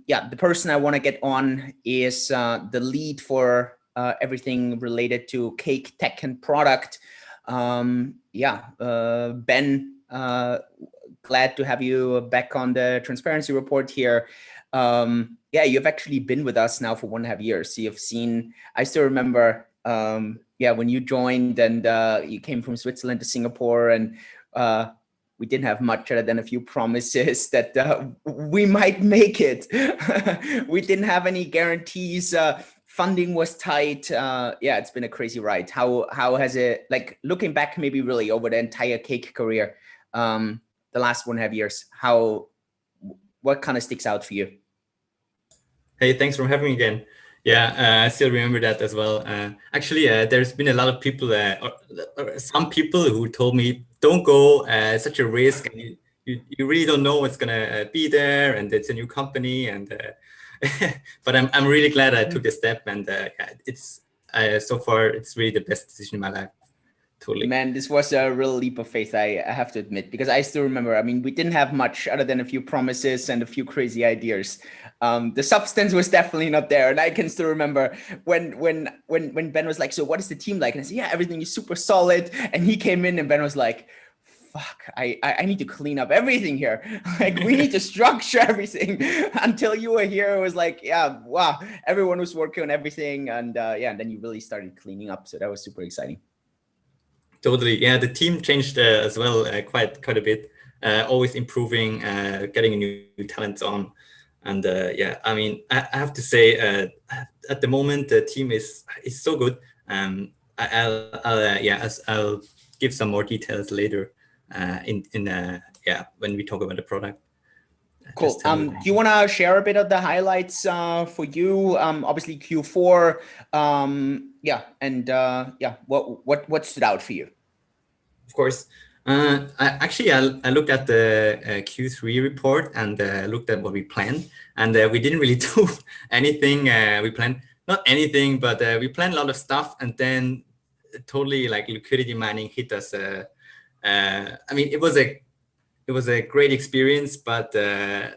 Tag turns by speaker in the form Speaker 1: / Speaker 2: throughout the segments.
Speaker 1: yeah, the person I want to get on is the lead for everything related to Cake tech and product. Yeah, Ben, glad to have you back on the transparency report here. Yeah, you've actually been with us now for 1.5 years. So you've seen, I still remember, yeah, when you joined and you came from Switzerland to Singapore, and we didn't have much other than a few promises that we might make it. We didn't have any guarantees. Funding was tight. Yeah, it's been a crazy ride. How has it, like looking back, maybe really over the entire Cake career, the last 1.5 years, what kind of sticks out for you?
Speaker 2: Hey, thanks for having me again. Yeah, I still remember that as well. Actually, there's been a lot of people, or some people who told me, don't go, such a risk, and you really don't know what's gonna be there, and it's a new company, and but I'm really glad I took the step, and yeah, it's so far it's really the best decision in my life. Totally.
Speaker 1: Man, this was a real leap of faith, I have to admit, because I still remember, I mean, we didn't have much other than a few promises and a few crazy ideas. The substance was definitely not there. And I can still remember when Ben was like, so what is the team like? And I said, yeah, everything is super solid. And he came in and Ben was like, fuck, I need to clean up everything here. Like, we need to structure everything. Until you were here, it was like, yeah, wow, everyone was working on everything. And yeah, and then you really started cleaning up. So that was super exciting.
Speaker 2: Totally, yeah. The team changed as well quite a bit. Always improving, getting new talents on, and yeah. I mean, I have to say, at the moment the team is so good. I'll give some more details later yeah, when we talk about the product.
Speaker 1: Cool. Do you want to share a bit of the highlights for you? Obviously Q4. Yeah, and yeah, what stood out for you?
Speaker 2: Of course. I looked at the Q3 report and looked at what we planned, and we didn't really do anything. We planned not anything, but we planned a lot of stuff, and then totally like liquidity mining hit us. I mean, it was a great experience, but there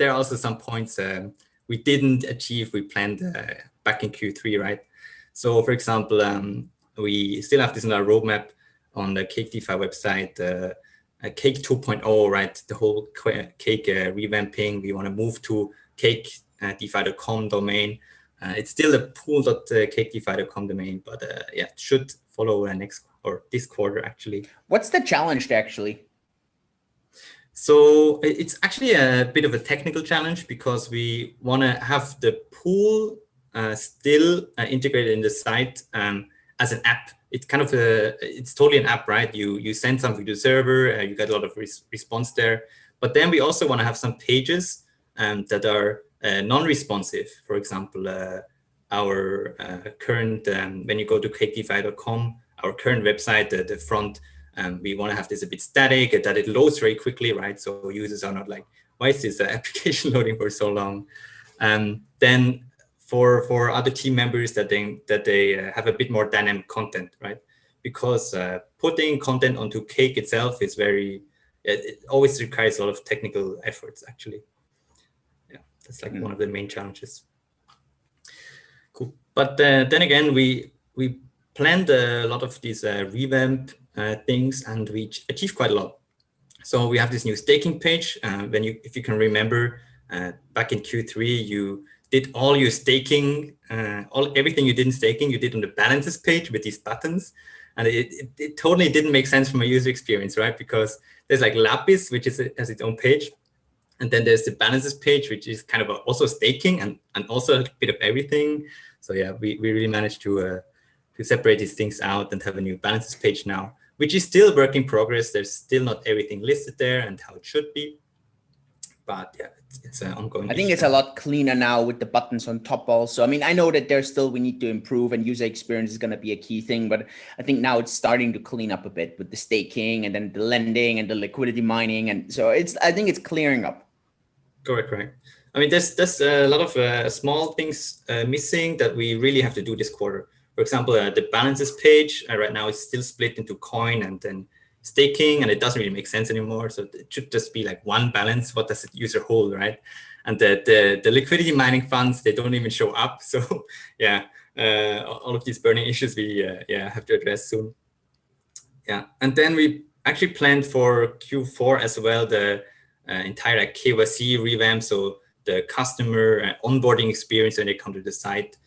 Speaker 2: are also some points we didn't achieve. We planned back in Q3, right? So, for example, we still have this in our roadmap on the Cake DeFi website, Cake 2.0, right? The whole Cake revamping. We want to move to cake.defi.com domain. It's still a pool.cakedefi.com domain, but yeah, it should follow next or this quarter actually.
Speaker 1: What's the challenge actually?
Speaker 2: So it's actually a bit of a technical challenge because we want to have the pool still integrated in the site as an app. It's kind of it's totally an app, right? You send something to the server, you get a lot of response there. But then we also want to have some pages that are non-responsive. For example, our current, when you go to cakedefi.com, our current website, the front, we want to have this a bit static, that it loads very quickly, right? So users are not like, why is this application loading for so long? Then for other team members that they have a bit more dynamic content, right? Because putting content onto Cake itself is it always requires a lot of technical efforts, actually. Yeah, that's like one of the main challenges. Cool. But then again, we planned a lot of these revamp things, and we achieved quite a lot. So we have this new staking page. If you can remember, back in Q3, you did all your staking, everything you did in staking, you did on the balances page with these buttons. And it totally didn't make sense from a user experience, right? Because there's like Lapis, which has its own page. And then there's the balances page, which is kind of also staking and also a bit of everything. So yeah, we really managed to separate these things out and have a new balances page now, which is still work in progress. There's still not everything listed there and how it should be. But yeah, it's an ongoing.
Speaker 1: I think it's a lot cleaner now with the buttons on top also. I mean, I know that we need to improve, and user experience is going to be a key thing, but I think now it's starting to clean up a bit with the staking and then the lending and the liquidity mining. And so I think it's clearing up.
Speaker 2: Correct. I mean, there's a lot of small things missing that we really have to do this quarter. For example, the balances page right now is still split into coin and then staking, and it doesn't really make sense anymore. So it should just be like one balance. What does the user hold, right? and the liquidity mining funds, they don't even show up. So yeah, all of these burning issues we have to address soon. Yeah, and then we actually planned for Q4 as well, the entire KYC revamp. So the customer onboarding experience when they come to the site,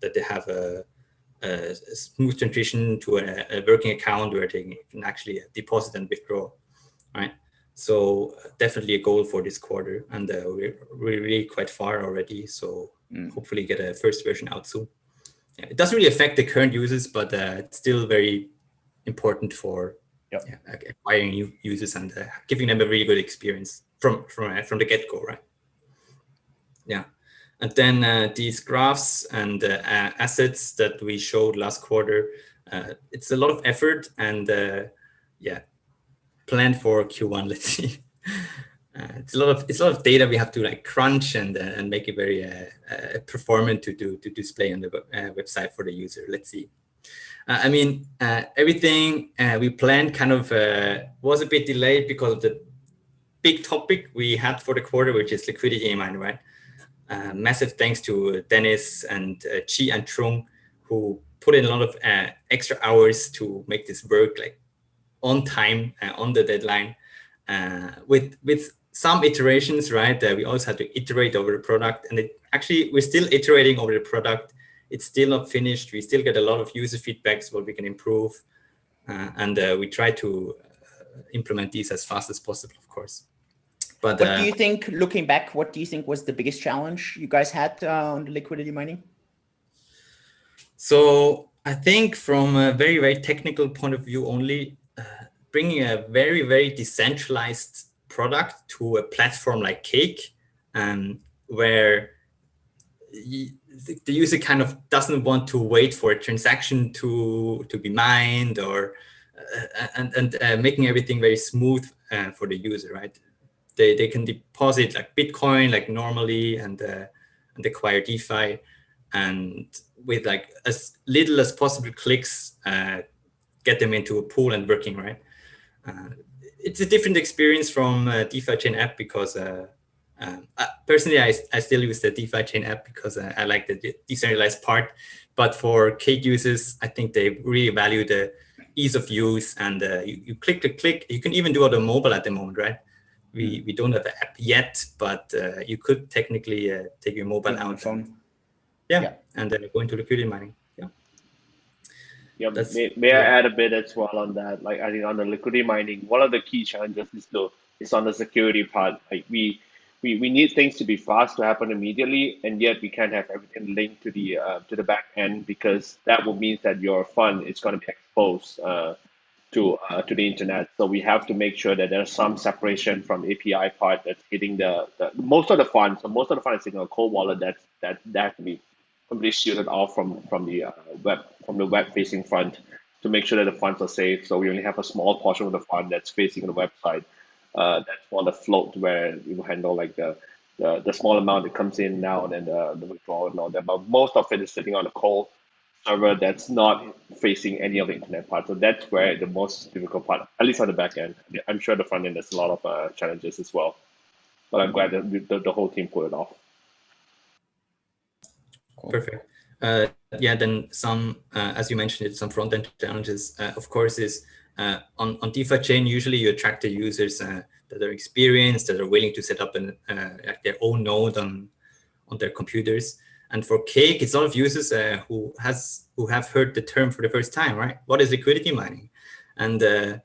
Speaker 2: that they have a smooth transition to a working account where they can actually deposit and withdraw, right? So definitely a goal for this quarter, and we're really quite far already. So hopefully get a first version out soon. Yeah, it doesn't really affect the current users, but it's still very important for acquiring new users and giving them a really good experience from the get-go, right? Yeah. And then these graphs and assets that we showed last quarter, it's a lot of effort, and plan for Q1. Let's see. It's a lot of data we have to like crunch and make it very performant to display on the website for the user. Let's see. I mean, everything we planned kind of was a bit delayed because of the big topic we had for the quarter, which is liquidity mining, right? Massive thanks to Dennis and Chi and Trung, who put in a lot of extra hours to make this work like on time, on the deadline, with some iterations, right? We also had to iterate over the product, and we're still iterating over the product. It's still not finished. We still get a lot of user feedbacks, what we can improve, and we try to implement these as fast as possible, of course. But
Speaker 1: what do you think, looking back, what do you think was the biggest challenge you guys had on the liquidity mining?
Speaker 2: So I think from a very, very technical point of view only, bringing a very, very decentralized product to a platform like Cake, where the user kind of doesn't want to wait for a transaction to be mined, or and making everything very smooth for the user, right? They can deposit like Bitcoin like normally, and acquire DeFi, and with like as little as possible clicks, get them into a pool and working, right? It's a different experience from DeFi Chain app, because personally, I still use the DeFi Chain app because I like the decentralized part. But for Cake users, I think they really value the ease of use, and you click. You can even do it on mobile at the moment, right? We don't have an app yet, but you could technically take your mobile out.
Speaker 1: Phone.
Speaker 2: Yeah, and then go into liquidity mining.
Speaker 3: Yeah, may I add a bit as well on that? Like, I think on the liquidity mining, one of the key challenges is on the security part. Like we need things to be fast to happen immediately, and yet we can't have everything linked to the back end, because that will mean that your fund is going to be exposed to the internet. So we have to make sure that there's some separation from the API part that's hitting the most of the funds. So most of the funds is in a cold wallet that can be completely shielded off from the web facing front, to make sure that the funds are safe. So we only have a small portion of the fund that's facing the website. That's for the float, where you handle like the small amount that comes in now and then the withdrawal and all that. But most of it is sitting on a cold server that's not facing any of the internet part. So that's where the most difficult part, at least on the back end. I'm sure the front end there's a lot of challenges as well, but I'm glad that the whole team pulled it off.
Speaker 2: Perfect. Yeah, then some, as you mentioned, some front-end challenges. Of course, is on DeFi chain, usually you attract the users that are experienced, that are willing to set up their own node on their computers. And for Cake, it's a lot of users who have heard the term for the first time, right? What is liquidity mining? And to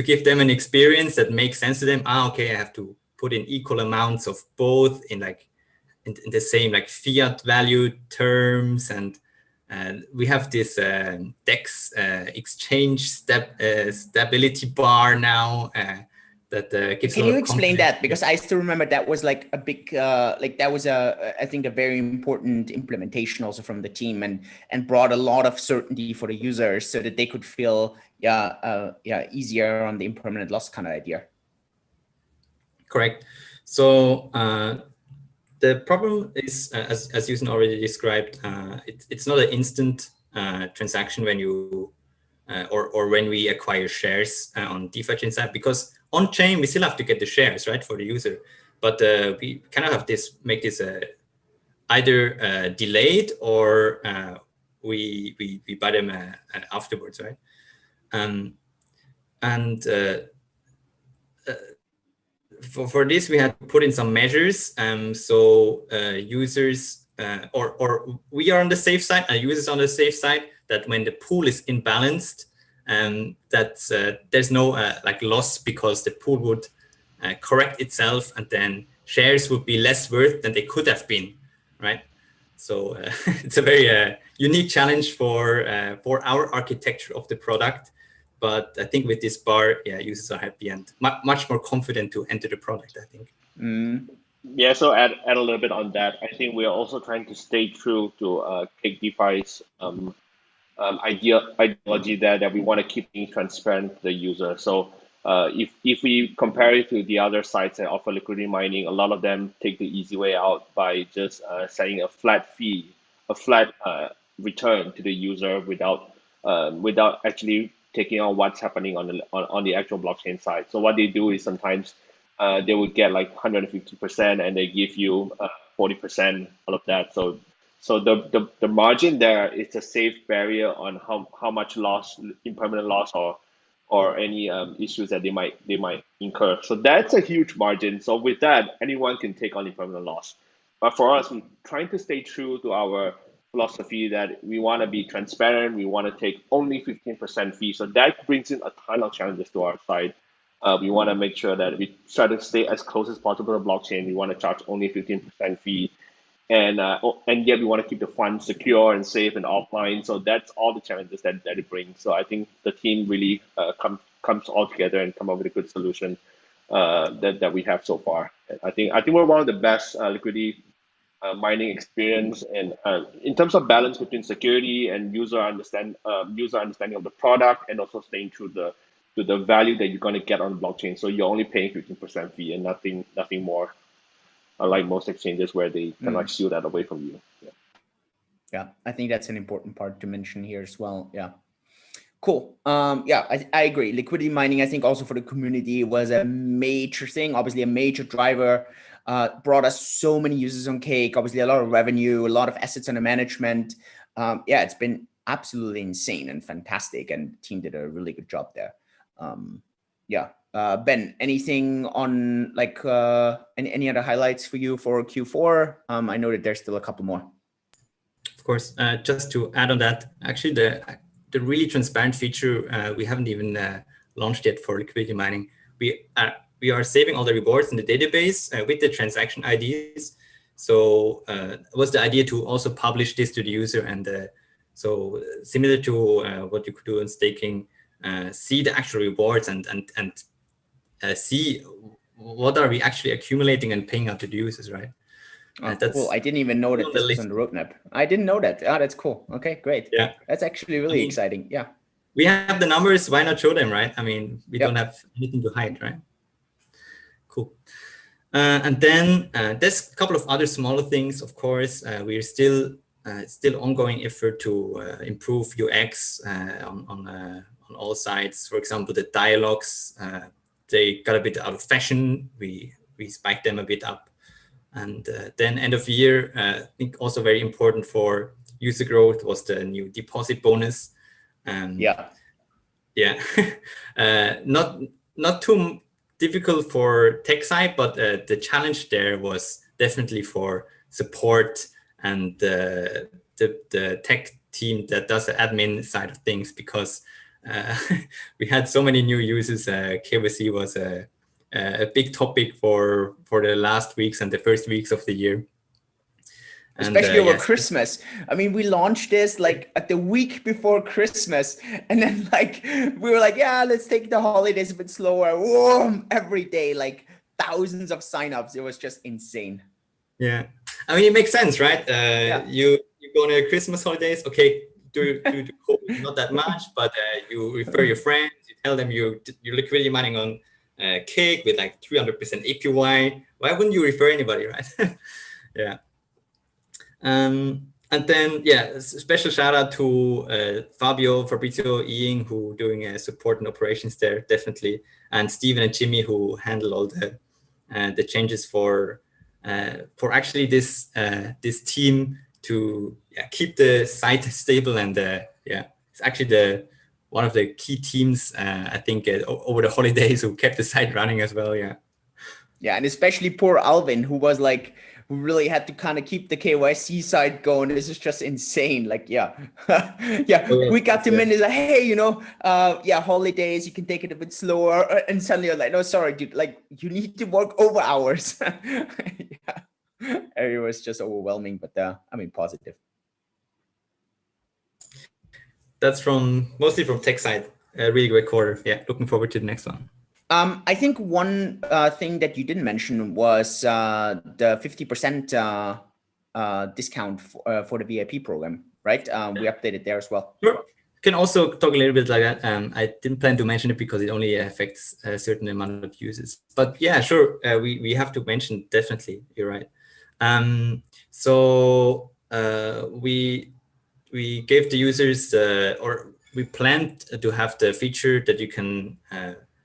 Speaker 2: give them an experience that makes sense to them. Okay, I have to put in equal amounts of both in the same like fiat value terms, and we have this DEX exchange stability bar now that gives.
Speaker 1: Can you explain that? Because I still remember that was like a big that was I think a very important implementation also from the team, and brought a lot of certainty for the users, so that they could feel easier on the impermanent loss kind of idea.
Speaker 2: Correct. So the problem is, as u-zyn already described, it's not an instant transaction when you or when we acquire shares on DeFi chain side, because on chain we still have to get the shares, right, for the user. but we kind of have make this either delayed or we buy them afterwards, right? For this, we had to put in some measures. So users or we are on the safe side, users on the safe side, that when the pool is imbalanced, that there's no like loss, because the pool would correct itself, and then shares would be less worth than they could have been, right? So it's a very unique challenge for our architecture of the product. But I think with this bar, yeah, users are happy and much more confident to enter the product, I think.
Speaker 3: Yeah, so add a little bit on that. I think we are also trying to stay true to Cake DeFi's ideology there, that we want to keep being transparent to the user. So if we compare it to the other sites that offer liquidity mining, a lot of them take the easy way out by just setting a flat fee, a flat return to the user without actually taking on what's happening on the actual blockchain side. So what they do is sometimes they would get like 150% and they give you 40%, all of that. So the margin there is a safe barrier on how much loss, impermanent loss, or any issues that they might incur. So that's a huge margin. So with that, anyone can take on impermanent loss. But for us, we're trying to stay true to our philosophy that we want to be transparent. We want to take only 15% fee. So that brings in a ton of challenges to our side. We want to make sure that we try to stay as close as possible to the blockchain. We want to charge only 15% fee. And yet we want to keep the funds secure and safe and offline. So that's all the challenges that it brings. So I think the team really comes all together and come up with a good solution that we have so far. I think we're one of the best liquidity mining experience, and in terms of balance between security and user understanding of the product, and also staying true to the value that you're going to get on the blockchain. So you're only paying 15% fee and nothing more. Unlike most exchanges where they can like steal that away from you.
Speaker 1: Yeah, I think that's an important part to mention here as well. Yeah, cool. Yeah, I agree. Liquidity mining, I think also for the community, was a major thing, obviously a major driver. Brought us so many users on Cake, obviously a lot of revenue, a lot of assets under management. Yeah, it's been absolutely insane and fantastic, and the team did a really good job there. Yeah. Ben, anything on like any other highlights for you for Q4? I know that there's still a couple more.
Speaker 2: Of course, just to add on that, actually the really transparent feature we haven't even launched yet for liquidity mining. We are saving all the rewards in the database with the transaction IDs. So it was the idea to also publish this to the user, and so similar to what you could do in staking, see the actual rewards and see what are we actually accumulating and paying out to the users, right?
Speaker 1: That's cool. I didn't even know that this was on the roadmap. I didn't know that. That's cool. Okay, great.
Speaker 2: Yeah,
Speaker 1: that's actually really exciting. Yeah,
Speaker 2: we have the numbers. Why not show them, right? I mean, we don't have anything to hide, right? Cool. And then there's a couple of other smaller things. Of course, we're still ongoing effort to improve UX on all sides. For example, the dialogues. They got a bit out of fashion. We spiked them a bit up. And then end of year, I think also very important for user growth was the new deposit bonus. Yeah. Not too difficult for tech side, but the challenge there was definitely for support and the tech team that does the admin side of things, because we had so many new users. KYC was a big topic for the last weeks and the first weeks of the year.
Speaker 1: Especially over Christmas. I mean, we launched this like at the week before Christmas, and then like we were like, yeah, let's take the holidays a bit slower. Whoa, every day, like thousands of signups. It was just insane.
Speaker 2: Yeah, I mean, it makes sense, right? You go on your Christmas holidays, okay. Do not that much, but you refer your friends, you tell them you're liquidity mining on Cake with like 300% APY. Why wouldn't you refer anybody, right? Yeah. And then, yeah, special shout out to Fabrizio, Ying, who doing support and operations there, definitely, and Steven and Jimmy, who handle all the changes for actually this this team to keep the site stable, and it's actually one of the key teams I think over the holidays who kept the site running as well.
Speaker 1: Yeah, and especially poor Alvin, who was like, who really had to kind of keep the KYC side going. This is just insane. Like, yeah, yeah.
Speaker 2: Oh, yeah,
Speaker 1: We got him in. He's like, hey, you know, yeah, holidays, you can take it a bit slower. And suddenly you're like, no, sorry, dude. Like, you need to work over hours. Yeah, it was just overwhelming, but I mean, positive.
Speaker 2: That's mostly from tech side. A really great quarter. Yeah, looking forward to the next one.
Speaker 1: I think one thing that you didn't mention was the 50% discount for the VIP program, right? We updated there as well.
Speaker 2: Sure. Can also talk a little bit like that. I didn't plan to mention it because it only affects a certain amount of users. But yeah, sure. We have to mention, definitely. You're right. So we gave the users, or we planned to have the feature that you can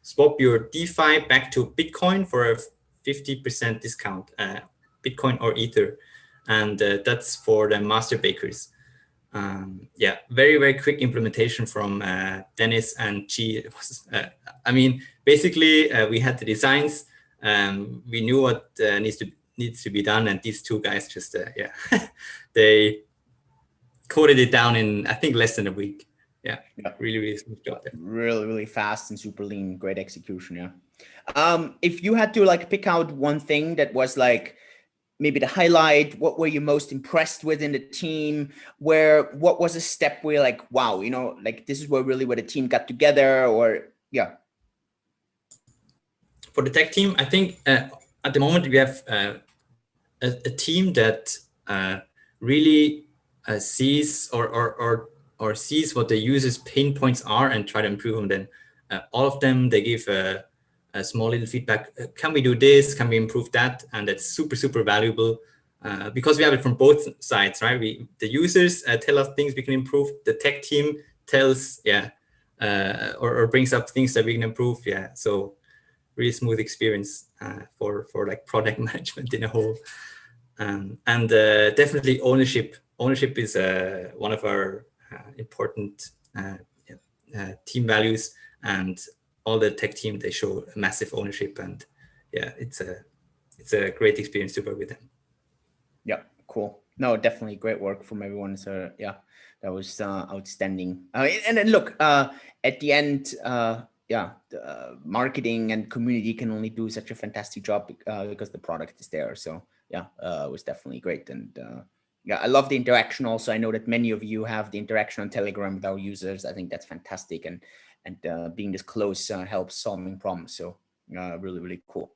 Speaker 2: swap your DeFi back to Bitcoin for a 50% discount, Bitcoin or Ether. And that's for the master bakers. Yeah, very, very quick implementation from Dennis and Chi. It was, I mean, basically, we had the designs. We knew what needs to be done. And these two guys just, yeah, they coded it down in, I think, less than a week. Yeah, really, really smooth job there.
Speaker 1: Really, really fast and super lean, great execution. Yeah. If you had to like pick out one thing that was like maybe the highlight, what were you most impressed with in the team? What was a step where like, wow, you know, like this is where the team got together, or yeah.
Speaker 2: For the tech team, I think at the moment we have a team that really sees or sees what the users' pain points are and try to improve them. Then all of them, they give a small little feedback. Can we do this? Can we improve that? And that's super, super valuable because we have it from both sides, right? The users tell us things we can improve. The tech team tells, or brings up things that we can improve. Yeah, so really smooth experience for like product management in a whole. And definitely ownership. Ownership is one of our important team values, and all the tech team, they show massive ownership, and yeah, it's a great experience to work with them.
Speaker 1: Yeah, cool. No, definitely great work from everyone. So yeah, that was outstanding. And then look, at the end, marketing and community can only do such a fantastic job because the product is there. So yeah, it was definitely great. And yeah, I love the interaction also. I know that many of you have the interaction on Telegram with our users. I think that's fantastic. And being this close helps solving problems. So really, really cool.